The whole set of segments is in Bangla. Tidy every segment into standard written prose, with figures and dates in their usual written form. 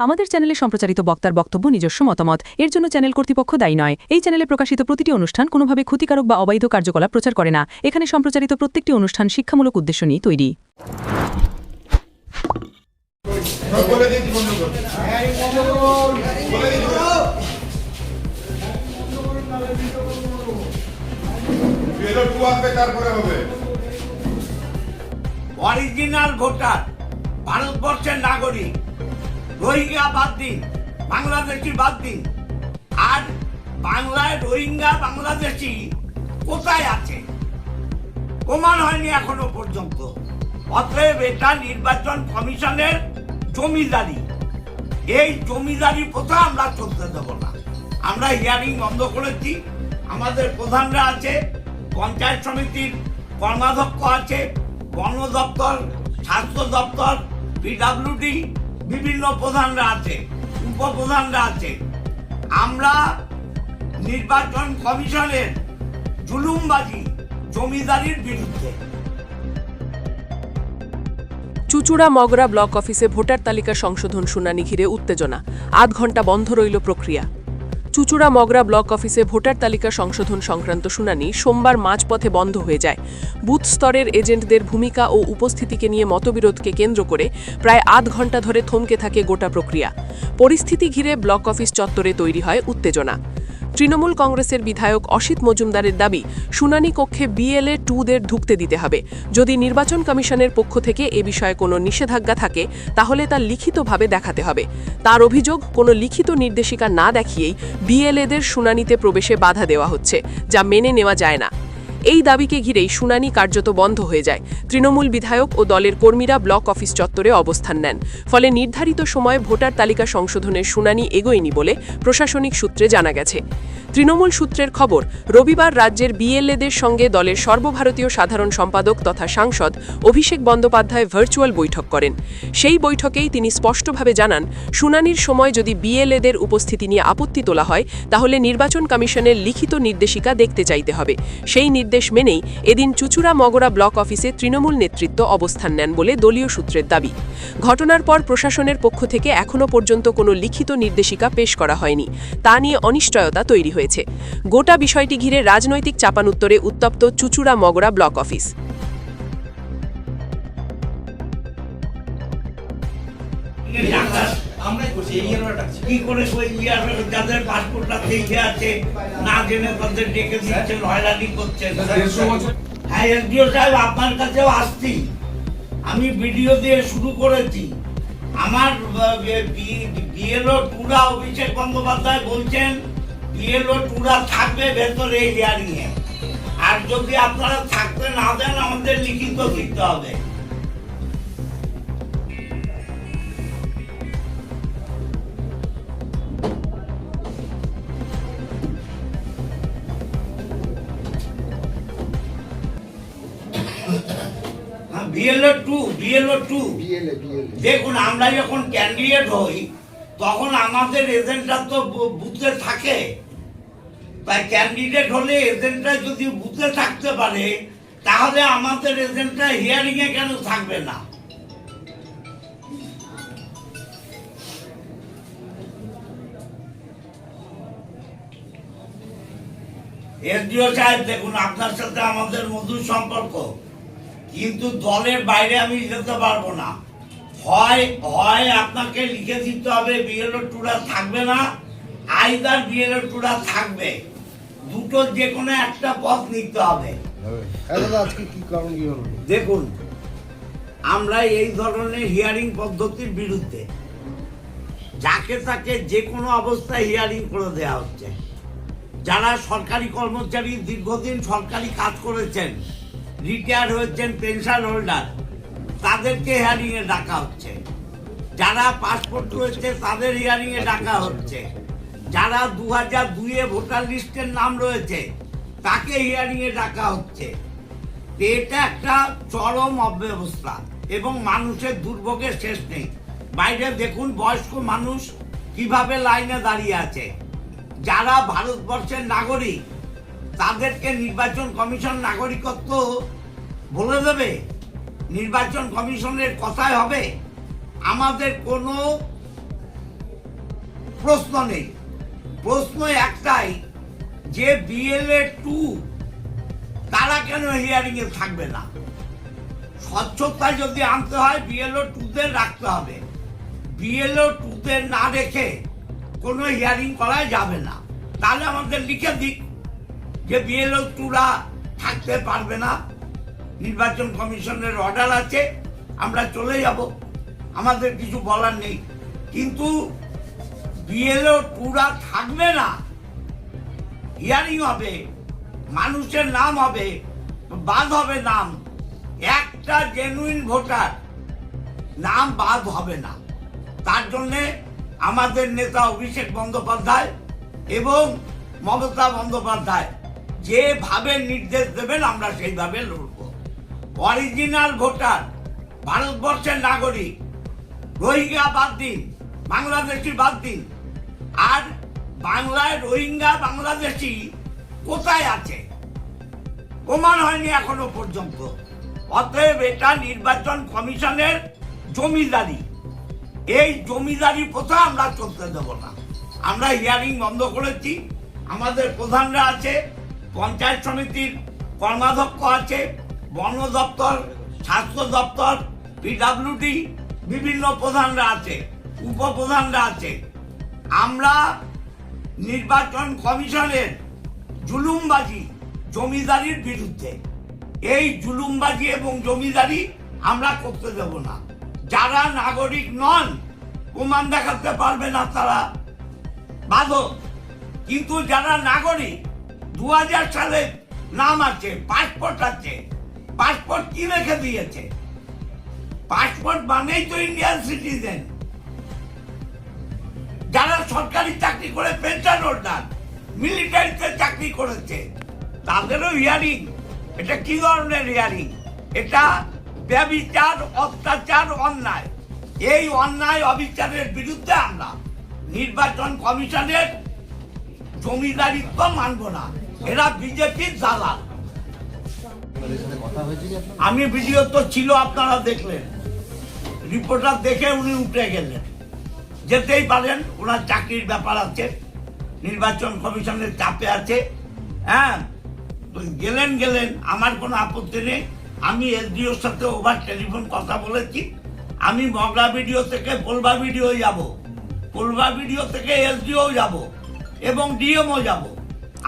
আমাদের চ্যানেলে সম্প্রচারিত বক্তার বক্তব্য নিজস্ব মতামত, এর জন্য চ্যানেল কর্তৃপক্ষ দায়ী নয়। এই চ্যানেলে প্রকাশিত প্রতিটি অনুষ্ঠান কোনোভাবে ক্ষতিকারক বা অবৈধ কার্যকলাপ প্রচার করে না। এখানে সম্প্রচারিত প্রত্যেকটি অনুষ্ঠান শিক্ষামূলক উদ্দেশ্য নিয়ে তৈরি। অরিজিনাল ভোটার, ভারতবর্ষের নাগরিক, রোহিঙ্গা বাদ দিন, বাংলাদেশি বাদ দিন। আর বাংলায় রোহিঙ্গা বাংলাদেশি কোথায় আছে প্রমাণ হয়নি এখনো পর্যন্ত। অতএব এটা নির্বাচন কমিশনের জমিদারি। এই জমিদারি প্রথা আমরা চলতে দেব না। আমরা হিয়ারিং বন্ধ করেছি। আমাদের প্রধানরা আছে, পঞ্চায়েত সমিতির কর্মাধ্যক্ষ আছে, বন দপ্তর, স্বাস্থ্য দপ্তর, পিডব্লিউডি, বিভিন্ন প্রধানরা আছে, উপপ্রধানরা আছে। আমরা নির্বাচন কমিশনের জুলুমবাজি, জমিদারির বিরুদ্ধে। চুচুড়া মগরা ব্লক অফিসে ভোটার তালিকা সংশোধন শুনানি ঘিরে উত্তেজনা, আধ ঘণ্টা বন্ধ রইল প্রক্রিয়া। চুচুড়া মগরা ব্লক অফিসে ভোটার তালিকা সংশোধন সংক্রান্ত শুনানি সোমবার মাঝপথে বন্ধ হয়ে যায়। বুথ স্তরের এজেন্টদের ভূমিকা ও উপস্থিতিকে নিয়ে মতবিরোধকে কেন্দ্র করে প্রায় আধ ঘণ্টা ধরে থমকে থাকে গোটা প্রক্রিয়া। পরিস্থিতি ঘিরে ব্লক অফিস চত্বরে তৈরি হয় উত্তেজনা। তৃণমূল কংগ্রেসের বিধায়ক অসিত মজুমদারের দাবি, শুনানি কক্ষে BLA 2দের ঢুকতে দিতে হবে। যদি নির্বাচন কমিশনের পক্ষ থেকে এ বিষয়ে কোনো নিষেধাজ্ঞা থাকে তাহলে তা লিখিতভাবে দেখাতে হবে। তার অভিযোগ, কোনো লিখিত নির্দেশিকা না দেখিয়েই BLAদের শুনানিতে প্রবেশে বাধা দেওয়া হচ্ছে, যা মেনে নেওয়া যায় না। এই দাবিকে ঘিরেই শুনানি কার্যত বন্ধ হয়ে যায়। তৃণমূল বিধায়ক ও দলের কর্মীরা ব্লক অফিস চত্বরে অবস্থান নেন। ফলে নির্ধারিত সময়ে ভোটার তালিকা সংশোধনের শুনানি এগোয়নি বলে প্রশাসনিক সূত্রে জানা গেছে। তৃণমূল সূত্রের খবর, রবিবার রাজ্যের BLAদের সঙ্গে দলের সর্বভারতীয় সাধারণ সম্পাদক তথা সাংসদ অভিষেক বন্দ্যোপাধ্যায় ভার্চুয়াল বৈঠক করেন। সেই বৈঠকেই তিনি স্পষ্টভাবে জানান, শুনানির সময় যদি BLAদের উপস্থিতি নিয়ে আপত্তি তোলা হয় তাহলে নির্বাচন কমিশনের লিখিত নির্দেশিকা দেখতে চাইতে হবে। সেই নির্দেশ মেনেই এদিন চুচুড়া মগরা ব্লক অফিসে তৃণমূল নেতৃত্ব অবস্থান নেন বলে দলীয় সূত্রের দাবি। ঘটনার পর প্রশাসনের পক্ষ থেকে এখনও পর্যন্ত কোনো লিখিত নির্দেশিকা পেশ করা হয়নি। তা নিয়ে অনিশ্চয়তা তৈরি হয়েছে। গোটা বিষয়টি ঘিরে রাজনৈতিক চাপানুত্তরে উত্তপ্ত চুচুড়া মগরা ব্লক অফিস। কি করে যাদের পাসপোর্টটা থেকে আছে না জেনে তাদের ডেকে দিচ্ছেন, হয়রানি করছেন। হ্যাঁ, এসডিও সাহেব আপনার কাছেও আসছি। আমি ভিডিও দিয়ে শুরু করেছি। আমার BLO 2রা অভিষেক বন্দ্যোপাধ্যায় বলছেন BLO 2রা থাকবে ভেতরে হিয়ারিং এ। আর যদি আপনারা থাকতে না দেন আমাদের লিখিত দিতে হবে। BLO 2 দেখুন, আমরা যখন ক্যান্ডিডেট হই তখন আমাদের এজেন্টরা তো বুথে থাকে। তাই ক্যান্ডিডেট হলে এজেন্টরা যদি বুথে থাকতে পারে তাহলে আমাদের এজেন্টরা হিয়ারিং এ কেন থাকবে না? এসডিও সাহেব দেখুন, আপনার সাথে আমাদের মধুর সম্পর্ক, কিন্তু দলের বাইরে আমি যেতে পারবো না। হয় আপনাকে লিখে দিতে হবে BLO 2রা থাকবে না, আইদার BLO 2রা থাকবে। দুটো যে কোনো একটা পথ নিতে হবে। দেখুন, আমরা এই ধরনের হিয়ারিং পদ্ধতির বিরুদ্ধে। যাকে তাকে যে কোনো অবস্থায় হিয়ারিং করে দেওয়া হচ্ছে। যারা সরকারি কর্মচারী, দীর্ঘদিন সরকারি কাজ করেছেন, রিটায়ার হয়েছেন, পেনশন হোল্ডার, তাদেরকে হিয়ারিং এ ডাকা হচ্ছে। যারা পাসপোর্ট রয়েছে তাদের হিয়ারিং এ ডাকা হচ্ছে। যারা 2002-এ ভোটার লিস্টের নাম রয়েছে তাকে হিয়ারিং এ ডাকা হচ্ছে। এটা একটা চরম অব্যবস্থা এবং মানুষের দুর্ভোগের শেষ নেই। বাইরে দেখুন বয়স্ক মানুষ কিভাবে লাইনে দাঁড়িয়ে আছে। যারা ভারতবর্ষের নাগরিক তাদেরকে নির্বাচন কমিশন নাগরিকত্ব বলে দেবে? নির্বাচন কমিশনের কথাই হবে? আমাদের কোনো প্রশ্ন নেই। প্রশ্ন একটাই যে বিএলএ 2 তারা কেন হিয়ারিং এ থাকবে না? স্বচ্ছতা যদি আনতে হয় বিএলও 2 রাখতে হবে। বিএলও 2 না রেখে কোনো হিয়ারিং করা যাবে না। তাহলে আমাদের লিখে দিক যে বিএলও 2 থাকতে পারবে না, নির্বাচন কমিশনের অর্ডার আছে, আমরা চলে যাব, আমাদের কিছু বলার নেই। কিন্তু বিএলও 2 থাকবে না, হিয়ারিং হবে, মানুষের নাম হবে, বাদ হবে নাম, একটা জেনুইন ভোটার নাম বাদ হবে না। তার জন্যে আমাদের নেতা অভিষেক বন্দ্যোপাধ্যায় এবং মমতা বন্দ্যোপাধ্যায় যেভাবে নির্দেশ দেবেন আমরা সেইভাবে লড়ব। অরিজিনাল ভোটার, ভারতবর্ষের নাগরিক, রোহিঙ্গা বাদ দিন, বাংলাদেশি বাদ দিন, আর বাংলায় রোহিঙ্গা বাংলাদেশি কোথায় আছে প্রমাণ হয়নি এখনো পর্যন্ত। অতএব এটা নির্বাচন কমিশনের জমিদারি, এই জমিদারি প্রথা আমরা চলতে দেব না। আমরা হিয়ারিং বন্ধ করেছি, আমাদের প্রধানরা আছে, পঞ্চায়েত সমিতির কর্মাধ্যক্ষ আছে, বন দপ্তর, স্বাস্থ্য দপ্তর, পিডব্লিউডি, বিভিন্ন প্রধানরা আছে, উপপ্রধানরা আছে। আমরা নির্বাচন কমিশনের জুলুমবাজি, জমিদারির বিরুদ্ধে। এই জুলুমবাজি এবং জমিদারি আমরা করতে দেব না। যারা নাগরিক নন, প্রমাণ দেখাতে পারবে না তারা বাধক, কিন্তু যারা নাগরিক 2000 সালে নাম আছে, পাসপোর্ট আছে, পাসপোর্ট কি রেখে দিয়েছে? পাসপোর্ট মানেই তো ইন্ডিয়ান সিটিজেন। যারা সরকারি চাকরি করে পেনশন হোল্ডার, মিলিটারিতে চাকরি করেছে, তাদেরও হিয়ারিং। এটা কি ধরনের হিয়ারিং? এটা ব্যভিচার, অত্যাচার, অন্যায়। এই অন্যায় অবিচারের বিরুদ্ধে আমরা নির্বাচন কমিশনের জমিদারিত্ব মানব না। এরা বিজেপির দালাল। আমি ভিডিও তো ছিল, আপনারা দেখলেন, রিপোর্টার দেখে উনি উঠে গেলেন। যেতেই পারেন, ওনার চাকরির ব্যাপার আছে, নির্বাচন কমিশনের চাপে আছে। হ্যাঁ, গেলেন, আমার কোনো আপত্তি নেই। আমি এসডিওর সাথে ওভার টেলিফোন কথা বলেছি। আমি মগরা ভিডিও থেকে পোলবা ভিডিও যাব, পোলবা ভিডিও থেকে এসডিও যাব এবং ডিএমও যাব।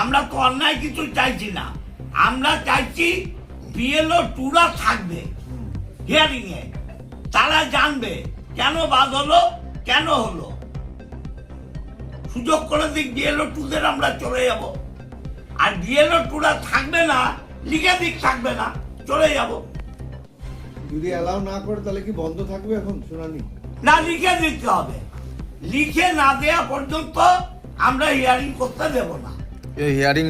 আমরা তো অন্যায় কিছু চাইছি না, আমরা চাইছি বিএলও 2 থাকবে হিয়ারিং এ। তারা জানবে কেন বাদ হলো, কেন হলো। সুযোগ করে দিক বিএলও 2 আমরা চলে যাব। আর বিএলও 2 থাকবে না, লিখে দিক থাকবে না, চলে যাব। যদি অ্যালাউ না করে তাহলে কি বন্ধ থাকবে এখন শুনানি? না, লিখে দিতে হবে। লিখে না দেওয়া পর্যন্ত আমরা হিয়ারিং করতে দেব না। এই হিয়ারিং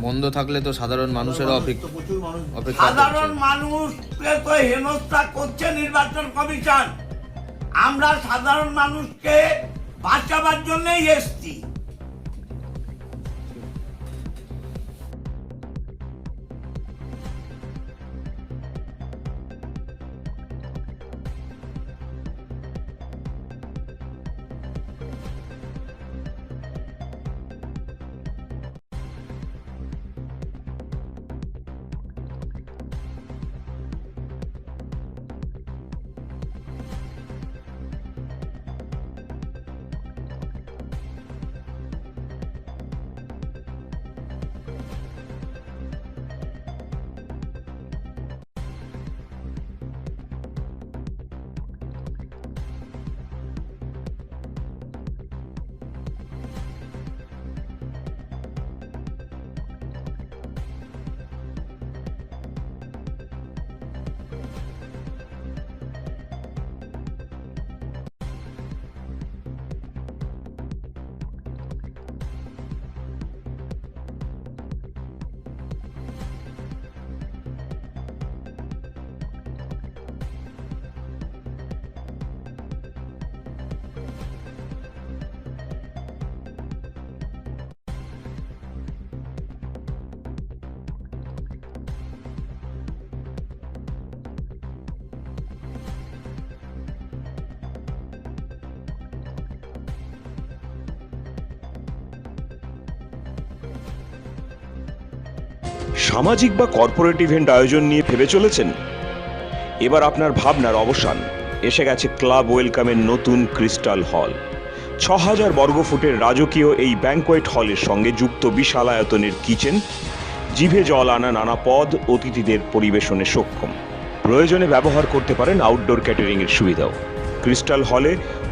বন্ধ থাকলে তো সাধারণ মানুষেরও প্রচুর মানুষ অপেক্ষা সাধারণ করছে। মানুষকে তো হেনস্থা করছে নির্বাচন কমিশন। আমরা সাধারণ মানুষকে বাঁচাবার জন্যই এসছি। সামাজিক বা কর্পোরেট ইভেন্ট আয়োজন নিয়ে ভেবে চলেছেন? এবার আপনার ভাবনার অবসান। এসে গেছে ক্লাব ওয়েলকামের নতুন ক্রিস্টাল হল। ৬,০০০ বর্গফুটের রাজকীয় এই ব্যাংকোয়েট হলের সঙ্গে যুক্ত বিশাল আয়তনের কিচেন, জিভে জল আনা নানা পদ অতিথিদের পরিবেশনে সক্ষম। প্রয়োজনে ব্যবহার করতে পারেন আউটডোর ক্যাটারিংয়ের সুবিধাও। ক্রিস্টাল হলে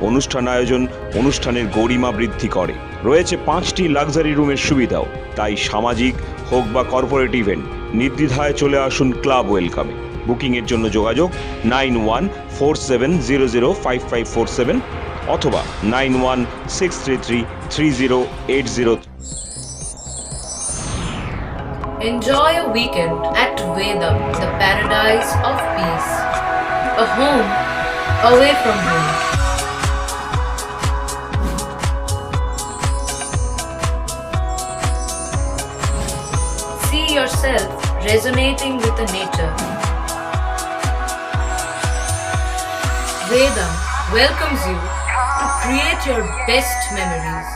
অনুষ্ঠান আয়োজন অনুষ্ঠানের গরিমা বৃদ্ধি করে। রয়েছে 5টি লাক্সারি রুমের সুবিধাও। তাই সামাজিক হোক বা কর্পোরেট ইভেন্ট, নির্দ্বিধায় চলে আসুন ক্লাব ওয়েলকামে। বুকিংয়ের জন্য যোগাযোগ 9147005547 অথবা 9163330803। Enjoy a weekend at Vedam, the paradise of peace. A home away from home. See yourself resonating with the nature. Vedam welcomes you to create your best memories.